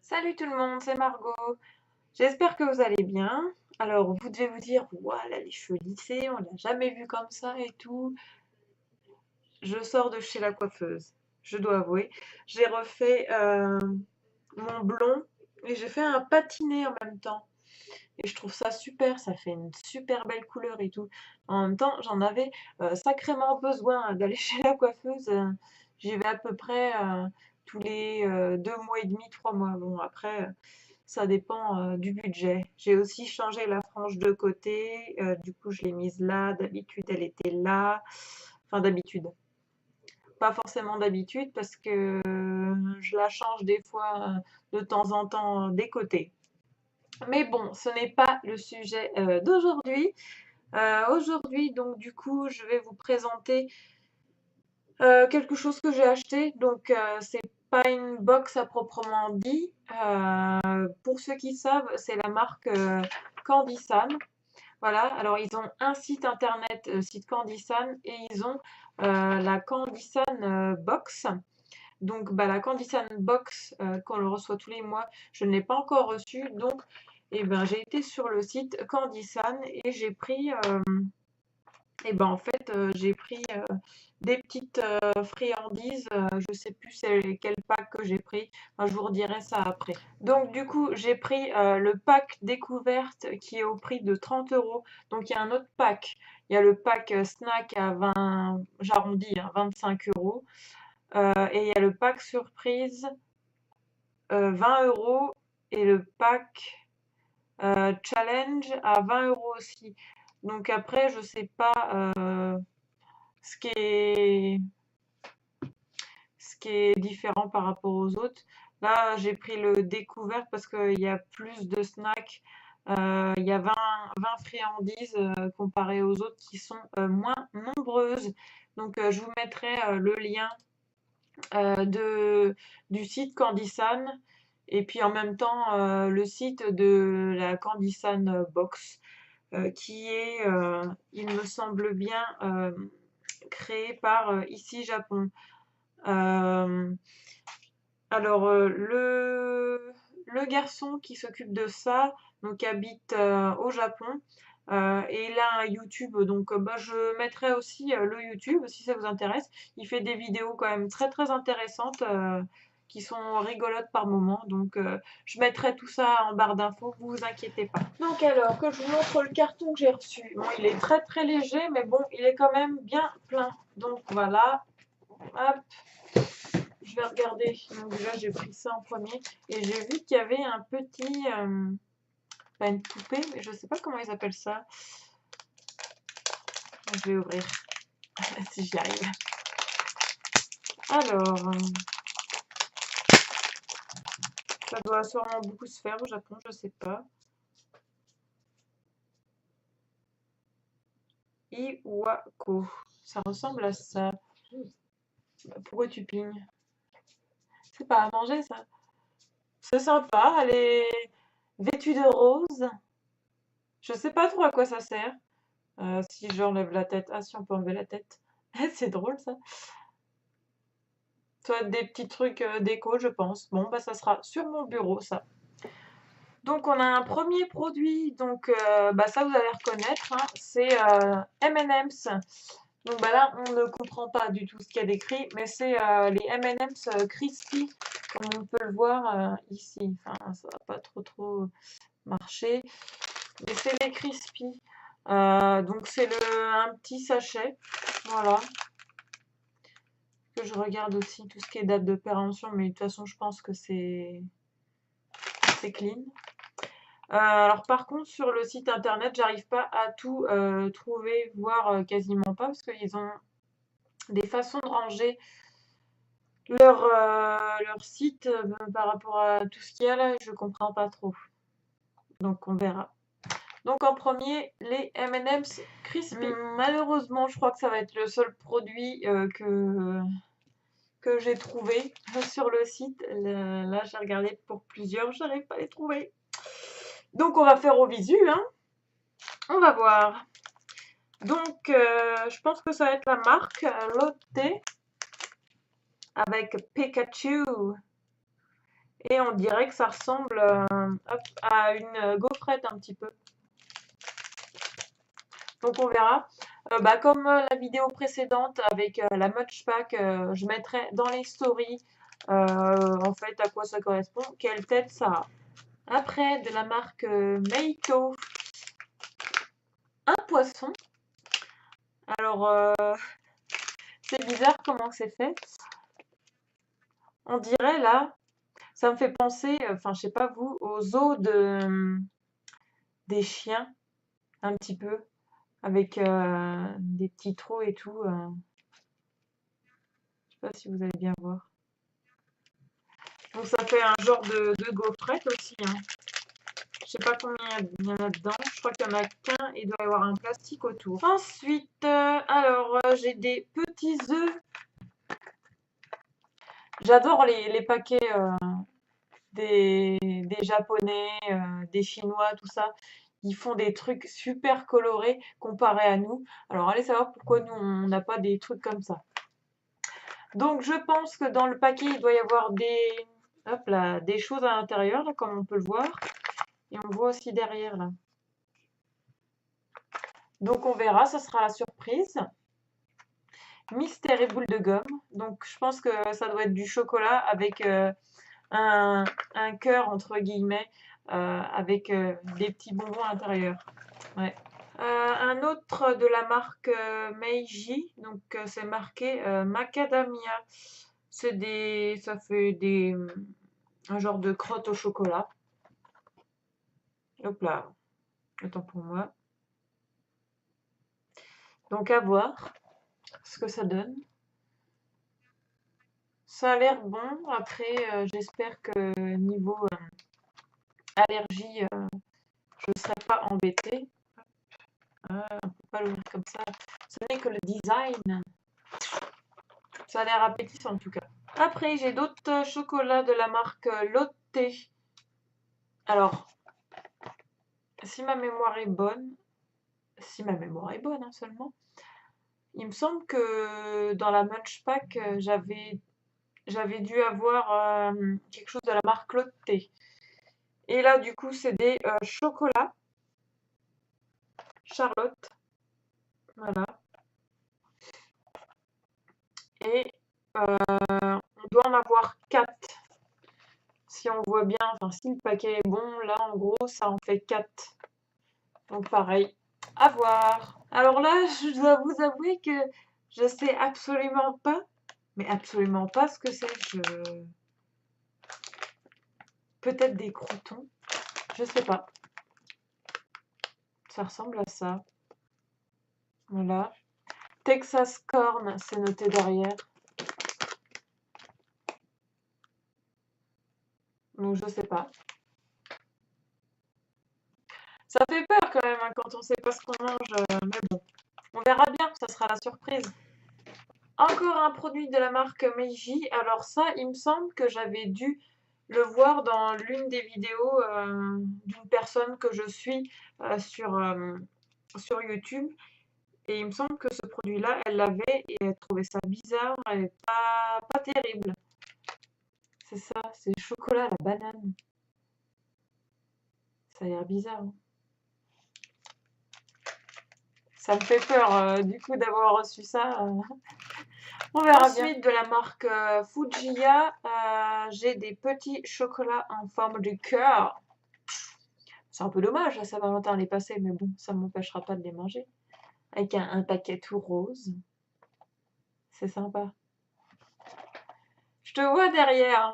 Salut tout le monde, c'est Margot. J'espère que vous allez bien. Alors, vous devez vous dire, voilà, les cheveux lissés, on l'a jamais vu comme ça et tout. Je sors de chez la coiffeuse, je dois avouer. J'ai refait mon blond et j'ai fait un patiné en même temps. Et je trouve ça super, ça fait une super belle couleur et tout. En même temps, j'en avais sacrément besoin d'aller chez la coiffeuse. J'y vais à peu près tous les 2 mois et demi, 3 mois. Bon, après, ça dépend du budget. J'ai aussi changé la frange de côté. Du coup, je l'ai mise là. D'habitude, elle était là. Enfin, d'habitude. Pas forcément d'habitude parce que je la change des fois de temps en temps des côtés. Mais bon, ce n'est pas le sujet d'aujourd'hui. Aujourd'hui, donc du coup, je vais vous présenter quelque chose que j'ai acheté. Donc, c'est pas une box à proprement dit. Pour ceux qui savent, c'est la marque Candysan. Voilà, alors ils ont un site internet, site Candysan, et ils ont la Candysan Box. Donc, bah, la Candysan Box, qu'on le reçoit tous les mois, je ne l'ai pas encore reçue. Donc, eh ben, j'ai été sur le site Candysan et j'ai pris, en fait, j'ai pris des petites friandises. Je sais plus c'est quel pack que j'ai pris. Enfin, je vous redirai ça après. Donc, du coup, j'ai pris le pack découverte qui est au prix de 30 euros. Donc, il y a un autre pack. Il y a le pack snack à 20, j'arrondis, hein, 25 euros. Et il y a le pack surprise 20 euros et le pack challenge à 20 euros aussi. Donc après, je sais pas ce qui est, ce qui est différent par rapport aux autres. Là, j'ai pris le découvert parce qu'il y a plus de snacks. Il y a 20 friandises comparé aux autres qui sont moins nombreuses. Donc, je vous mettrai le lien du site Candysan et puis en même temps le site de la Candysan Box qui est, il me semble bien, créé par Ici Japon. Euh, alors le garçon qui s'occupe de ça donc habite au Japon et il a un YouTube donc bah, je mettrai aussi le YouTube si ça vous intéresse. Il fait des vidéos quand même très très intéressantes qui sont rigolotes par moment donc je mettrai tout ça en barre d'infos, vous vous inquiétez pas. Donc alors que je vous montre le carton que j'ai reçu. Bon, il est très très léger mais bon, il est quand même bien plein. Donc voilà, hop. Je vais regarder. Donc déjà, j'ai pris ça en premier. Et j'ai vu qu'il y avait un petit... pas une poupée, mais je sais pas comment ils appellent ça. Je vais ouvrir. Si j'y arrive. Alors... ça doit sûrement beaucoup se faire au Japon, je sais pas. Iwako. Ça ressemble à ça. Pourquoi tu pignes? C'est pas à manger, ça. C'est sympa. Elle est vêtue de rose. Je sais pas trop à quoi ça sert. Si j'enlève la tête. Ah, si on peut enlever la tête. C'est drôle, ça. Soit des petits trucs déco, je pense. Bon, bah ça sera sur mon bureau, ça. Donc on a un premier produit, donc bah ça vous allez reconnaître, hein, c'est M&M's. Donc bah là on ne comprend pas du tout ce qu'il y a décrit, mais c'est les M&M's Crispy, comme on peut le voir ici. Enfin ça va pas trop marcher, mais c'est les Crispy. Donc c'est un petit sachet, voilà. Que je regarde aussi tout ce qui est date de péremption, mais de toute façon je pense que c'est clean. Alors par contre sur le site internet j'arrive pas à tout trouver, voire quasiment pas, parce qu'ils ont des façons de ranger leur site par rapport à tout ce qu'il y a là, je comprends pas trop. Donc on verra. Donc en premier, les M&M's Crispy. Malheureusement, je crois que ça va être le seul produit que j'ai trouvé sur le site. Là, j'ai regardé pour plusieurs, je n'arrive pas à les trouver. Donc on va faire au visu, hein. On va voir. Donc je pense que ça va être la marque Lotte avec Pikachu. Et on dirait que ça ressemble hop, à une gaufrette un petit peu. Donc on verra. Comme la vidéo précédente avec la Munch Pack, je mettrai dans les stories en fait à quoi ça correspond, quelle tête ça a. Après, de la marque Meiko, un poisson. Alors, c'est bizarre comment c'est fait. On dirait là, ça me fait penser, enfin je sais pas vous, aux os des chiens, un petit peu, avec des petits trous et tout. Je sais pas si vous allez bien voir. Donc ça fait un genre de gaufrette aussi, hein. Je sais pas combien il y en a dedans. Je crois qu'il y en a qu'un et il doit y avoir un plastique autour. Ensuite, j'ai des petits œufs. J'adore les paquets des Japonais, des Chinois, tout ça. Ils font des trucs super colorés comparés à nous. Alors allez savoir pourquoi nous on n'a pas des trucs comme ça. Donc je pense que dans le paquet il doit y avoir hop là, des choses à l'intérieur, là, comme on peut le voir. Et on voit aussi derrière là. Donc on verra, ça sera la surprise. Mystère et boule de gomme. Donc je pense que ça doit être du chocolat avec un cœur entre guillemets avec des petits bonbons à l'intérieur. Ouais. Un autre de la marque Meiji, donc c'est marqué Macadamia. Ça fait un genre de crotte au chocolat. Hop là, autant pour moi. Donc à voir ce que ça donne. Ça a l'air bon. Après, j'espère que niveau allergie, je ne serai pas embêtée. On ne peut pas l'ouvrir comme ça. Ce n'est que le design. Ça a l'air appétissant en tout cas. Après, j'ai d'autres chocolats de la marque Lotte. Alors, si ma mémoire est bonne, hein, seulement, il me semble que dans la Munch Pack, j'avais dû avoir quelque chose de la marque Lotte. Et là, du coup, c'est des chocolats Charlotte. Voilà. Et on doit en avoir 4. Si on voit bien, enfin si le paquet est bon, là en gros ça en fait 4. Donc pareil, à voir. Alors là, je dois vous avouer que je sais absolument pas, mais absolument pas ce que c'est. Peut-être des croûtons, je sais pas. Ça ressemble à ça. Voilà. Texas Corn, c'est noté derrière. Donc je sais pas. Ça fait peur quand même hein, quand on sait pas ce qu'on mange, mais bon, on verra bien, ça sera la surprise. Encore un produit de la marque Meiji. Alors ça, il me semble que j'avais dû le voir dans l'une des vidéos d'une personne que je suis sur YouTube. Et il me semble que ce produit-là, elle l'avait et elle trouvait ça bizarre et pas terrible. C'est ça, c'est le chocolat à la banane. Ça a l'air bizarre, hein. Ça me fait peur du coup d'avoir reçu ça. On verra bien. Ensuite, de la marque Fujiya, j'ai des petits chocolats en forme de cœur. C'est un peu dommage, la Saint-Valentin elle est passée, mais bon, ça ne m'empêchera pas de les manger. Avec un paquet tout rose. C'est sympa. Je te vois derrière.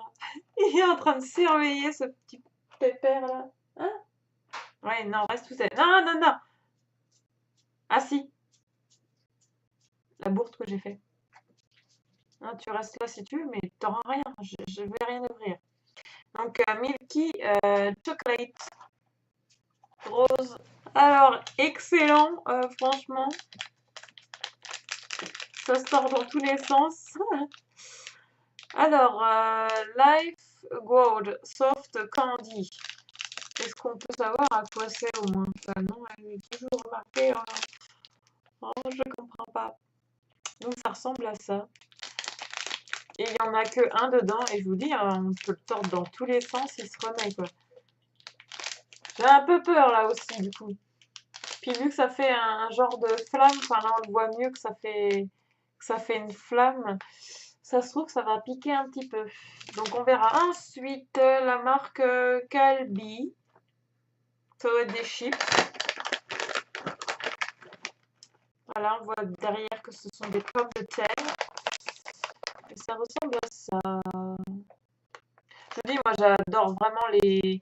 Il est en train de surveiller ce petit pépère là. Hein? Ouais, non, reste tout seul. Non, non, non. Ah si, la bourde que j'ai fait. Non, tu restes là si tu veux, mais t'auras rien. Je ne vais rien ouvrir. Donc, Milky Chocolate rose. Alors, excellent, franchement. Ça sort dans tous les sens. Alors, Life Gold Soft Candy. Est-ce qu'on peut savoir à quoi c'est au moins? Non, elle est toujours marquée. Oh, je comprends pas. Donc, ça ressemble à ça. Et il n'y en a que un dedans. Et je vous dis, on peut le tordre dans tous les sens, il se remet, quoi. J'ai un peu peur, là, aussi, du coup. Puis vu que ça fait un genre de flamme, enfin là, on le voit mieux que ça fait une flamme. Ça se trouve, ça va piquer un petit peu. Donc, on verra. Ensuite, la marque Calbee. Ça doit être des chips. Voilà, on voit derrière que ce sont des pommes de terre. Et ça ressemble à ça. Je vous dis, moi j'adore vraiment les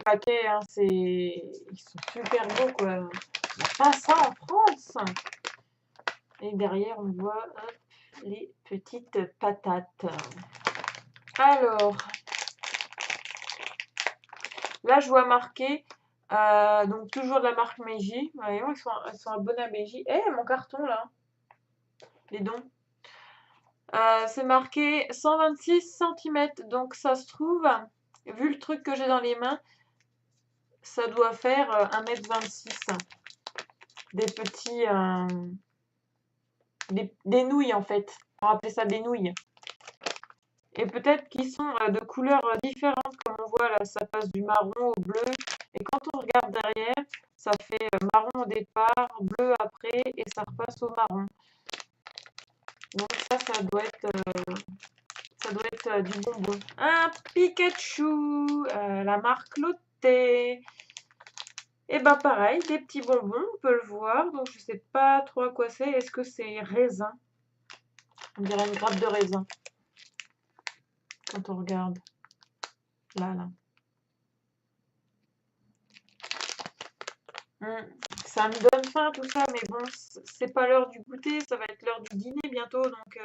paquets. Hein, ils sont super beaux quoi. Il n'y a pas ça en France. Et derrière, on voit hop, les petites patates. Alors, là je vois marqué, donc toujours de la marque Meiji. Voyons, ils sont abonnés à Meiji. Eh, mon carton là, les dons. C'est marqué 126 cm, donc ça se trouve, vu le truc que j'ai dans les mains, ça doit faire 1,26 m. Des petits... des nouilles en fait. On va appeler ça des nouilles. Et peut-être qu'ils sont de couleurs différentes, comme on voit là, ça passe du marron au bleu. Et quand on regarde derrière, ça fait marron au départ, bleu après, et ça repasse au marron. Donc ça doit être du bonbon. Un Pikachu, la marque Lotte. Et ben pareil, des petits bonbons, on peut le voir. Donc je sais pas trop à quoi c'est. Est-ce que c'est raisin? On dirait une grappe de raisin. Quand on regarde. Là. Ça me donne faim tout ça, mais bon, c'est pas l'heure du goûter, ça va être l'heure du dîner bientôt, donc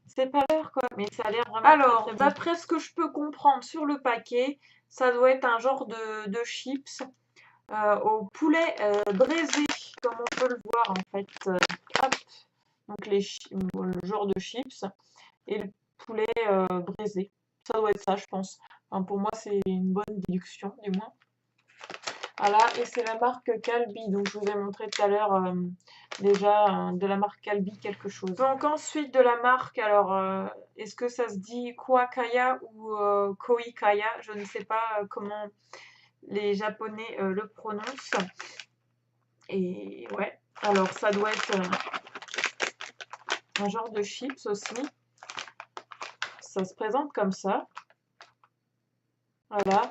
c'est pas l'heure quoi, mais ça a l'air vraiment alors, très bon. D'après ce que je peux comprendre sur le paquet, ça doit être un genre de chips au poulet braisé, comme on peut le voir en fait. Hop. Donc le genre de chips et le poulet braisé. Ça doit être ça, je pense. Enfin, pour moi, c'est une bonne déduction, du moins. Voilà, et c'est la marque Calbee. Donc, je vous ai montré tout à l'heure déjà de la marque Calbee quelque chose. Donc, ensuite de la marque, alors, est-ce que ça se dit Koakaya ou Koikaya? Je ne sais pas comment les Japonais le prononcent. Et ouais, alors ça doit être un genre de chips aussi. Ça se présente comme ça. Voilà.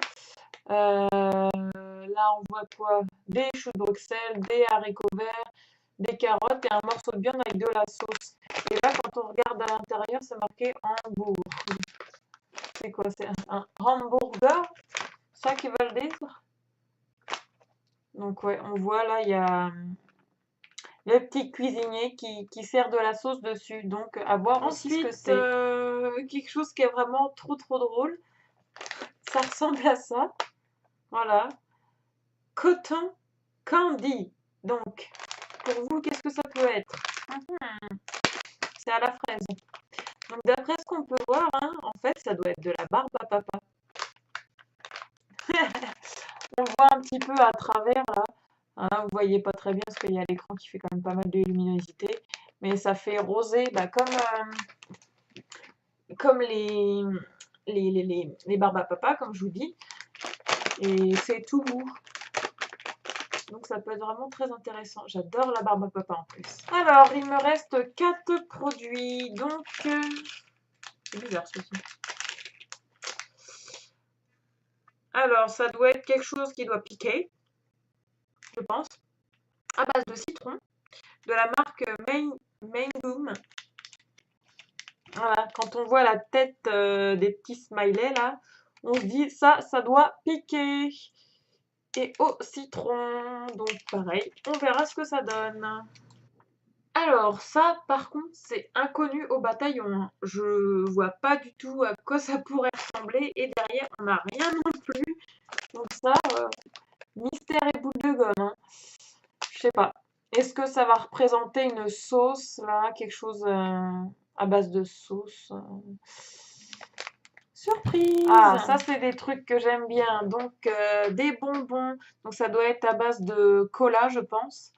Là, on voit quoi? Des choux de Bruxelles, des haricots verts, des carottes et un morceau de viande avec de la sauce. Et là, quand on regarde à l'intérieur, c'est marqué Hambourg. C'est quoi? C'est un hamburger? Ça qui veulent dire? Donc, ouais, on voit là, il y a le petit cuisinier qui sert de la sauce dessus. Donc, à voir aussi ce que c'est. Quelque chose qui est vraiment trop drôle. Ça ressemble à ça. Voilà. Cotton candy. Donc, pour vous, qu'est-ce que ça peut être? C'est à la fraise. Donc, d'après ce qu'on peut voir, hein, en fait, ça doit être de la barbe à papa. On voit un petit peu à travers, là. Hein, vous voyez pas très bien parce qu'il y a l'écran qui fait quand même pas mal de luminosité. Mais ça fait rosé, bah, comme les barbes à papa, comme je vous dis. Et c'est tout mou. Donc ça peut être vraiment très intéressant. J'adore la barbe à papa en plus. Alors, il me reste 4 produits. Donc, c'est bizarre ceci. Alors, ça doit être quelque chose qui doit piquer, je pense. À base de citron, de la marque Mangum. Voilà, quand on voit la tête des petits smileys là, on se dit ça doit piquer. Et au citron, donc pareil, on verra ce que ça donne. Alors ça, par contre, c'est inconnu au bataillon. Hein. Je vois pas du tout à quoi ça pourrait ressembler. Et derrière, on n'a rien non plus. Donc ça, mystère et boule de gomme. Hein. Je sais pas. Est-ce que ça va représenter une sauce, là, quelque chose à base de sauce Surprise! Ah, ça, c'est des trucs que j'aime bien. Donc, des bonbons. Donc, ça doit être à base de cola, je pense.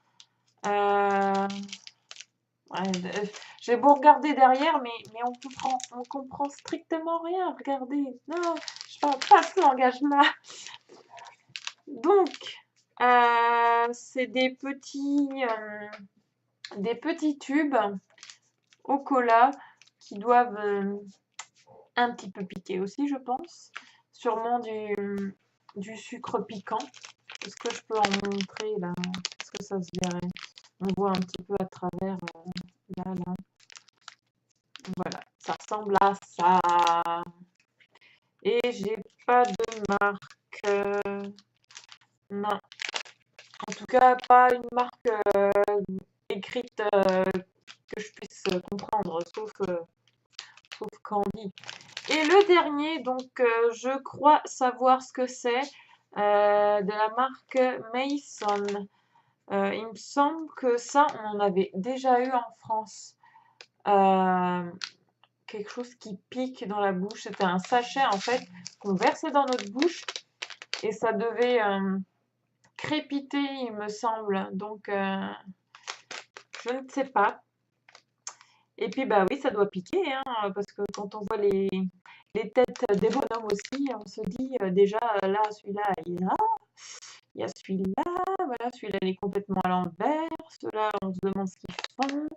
Ouais, j'ai beau regarder derrière, mais on comprend strictement rien. Regardez, non, je parle pas ce langage-là. Donc, c'est des petits tubes au cola qui doivent un petit peu piquer aussi, je pense. Sûrement du sucre piquant. Est-ce que je peux en montrer là? Est-ce que ça se verrait? On voit un petit peu à travers là. Voilà, ça ressemble à ça. Et j'ai pas de marque. Non. En tout cas, pas une marque écrite que je puisse comprendre, sauf Candy. Et le dernier, donc je crois savoir ce que c'est, de la marque Mason. Il me semble que ça, on en avait déjà eu en France. Quelque chose qui pique dans la bouche. C'était un sachet en fait qu'on versait dans notre bouche et ça devait crépiter, il me semble. Donc, je ne sais pas. Et puis, bah oui, ça doit piquer, hein, parce que quand on voit les têtes des bonhommes aussi, on se dit déjà, là, celui-là, il est là. Il y a celui-là, voilà, celui-là, il est complètement à l'envers. Ceux-là, on se demande ce qu'ils font.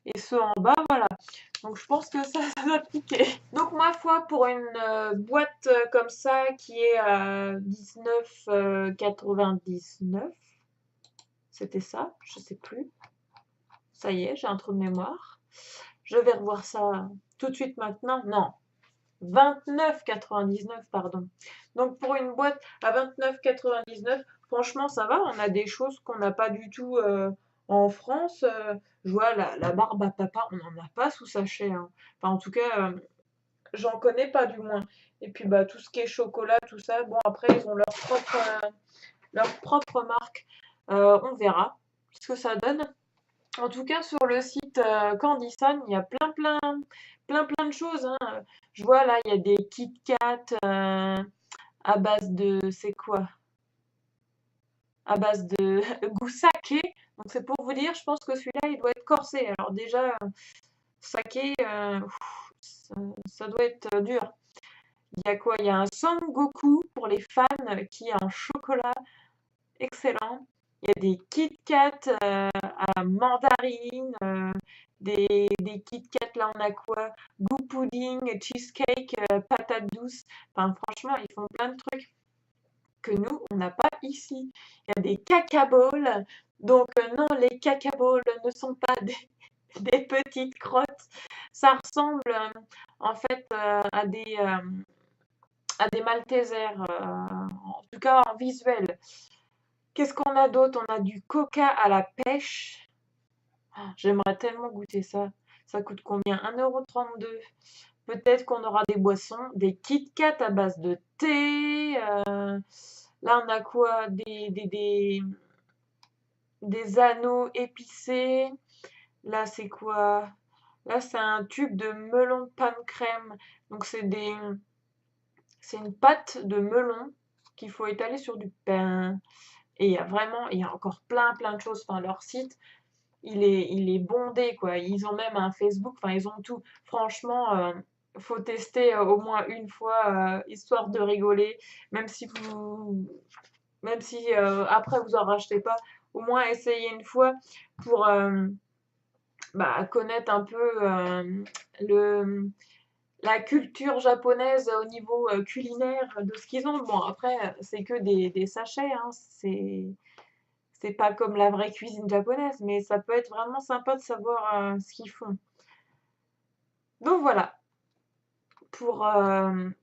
Et ceux en bas, voilà. Donc, je pense que ça doit piquer. Donc, ma foi, pour une boîte comme ça, qui est à 19,99, c'était ça, je sais plus. Ça y est, j'ai un trou de mémoire. Je vais revoir ça tout de suite maintenant. Non, 29,99, pardon. Donc pour une boîte à 29,99, franchement, ça va. On a des choses qu'on n'a pas du tout en France. Je vois la barbe à papa, on n'en a pas sous sachet, hein. Enfin, en tout cas, j'en connais pas du moins. Et puis bah tout ce qui est chocolat, tout ça, bon après ils ont leur propre marque. On verra ce que ça donne. En tout cas, sur le site Candyson, il y a plein de choses, hein. Je vois là, il y a des Kit Kat à base de, c'est quoi? À base de goût saké. Donc c'est pour vous dire, je pense que celui-là, il doit être corsé. Alors déjà, saké, ça doit être dur. Il y a quoi? Il y a un Son Goku pour les fans qui est en chocolat excellent. Il y a des Kit Kat à mandarine, des Kit Kat, là on a quoi? Goût pudding, cheesecake, patate douce. Enfin franchement, ils font plein de trucs que nous, on n'a pas ici. Il y a des cacaballs. Donc non, les cacaballs ne sont pas des petites crottes. Ça ressemble en fait à des Maltesers, en tout cas en visuel. Qu'est-ce qu'on a d'autre? On a du coca à la pêche. Ah, j'aimerais tellement goûter ça. Ça coûte combien? 1,32 €. Peut-être qu'on aura des boissons, des Kit Kat à base de thé. Là, on a quoi? Des anneaux épicés. Là, c'est quoi? Là, c'est un tube de melon de pain crème. Donc, c'est une pâte de melon qu'il faut étaler sur du pain. Et il y a encore plein de choses. Enfin, leur site, il est bondé, quoi. Ils ont même un Facebook, enfin, ils ont tout. Franchement, faut tester au moins une fois, histoire de rigoler. Même si même si après vous en rachetez pas, au moins essayez une fois pour bah, connaître un peu le, la culture japonaise au niveau culinaire de ce qu'ils ont. Bon, après, c'est que des sachets, hein. C'est pas comme la vraie cuisine japonaise, mais ça peut être vraiment sympa de savoir ce qu'ils font. Donc voilà, pour le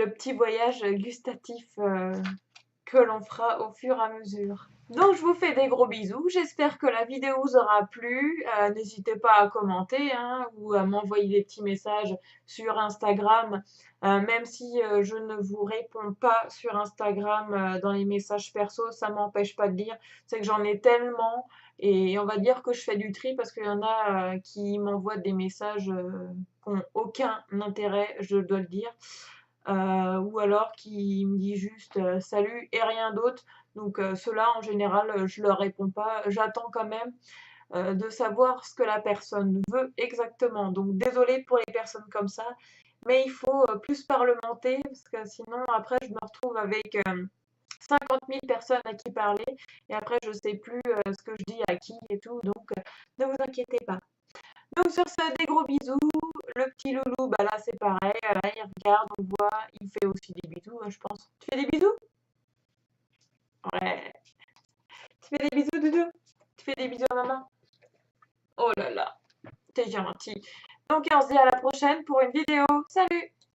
petit voyage gustatif que l'on fera au fur et à mesure. Donc je vous fais des gros bisous, j'espère que la vidéo vous aura plu. N'hésitez pas à commenter, hein, ou à m'envoyer des petits messages sur Instagram, même si je ne vous réponds pas sur Instagram dans les messages perso, ça m'empêche pas de lire. C'est que j'en ai tellement et on va dire que je fais du tri parce qu'il y en a qui m'envoient des messages qui n'ont aucun intérêt, je dois le dire. Ou alors qui me dit juste salut et rien d'autre. Donc ceux-là, en général, je leur réponds pas. J'attends quand même. de savoir ce que la personne veut exactement. Donc désolée pour les personnes comme ça, mais il faut plus parlementer parce que sinon après je me retrouve avec 50 000 personnes à qui parler et après je sais plus ce que je dis à qui et tout. Donc ne vous inquiétez pas. Donc sur ce, des gros bisous. Le petit loulou, bah là c'est pareil, il regarde, on voit, il fait aussi des bisous, je pense. Tu fais des bisous? Ouais. Tu fais des bisous, Doudou? Tu fais des bisous à maman? Oh là là, t'es gentil. Donc on se dit à la prochaine pour une vidéo. Salut!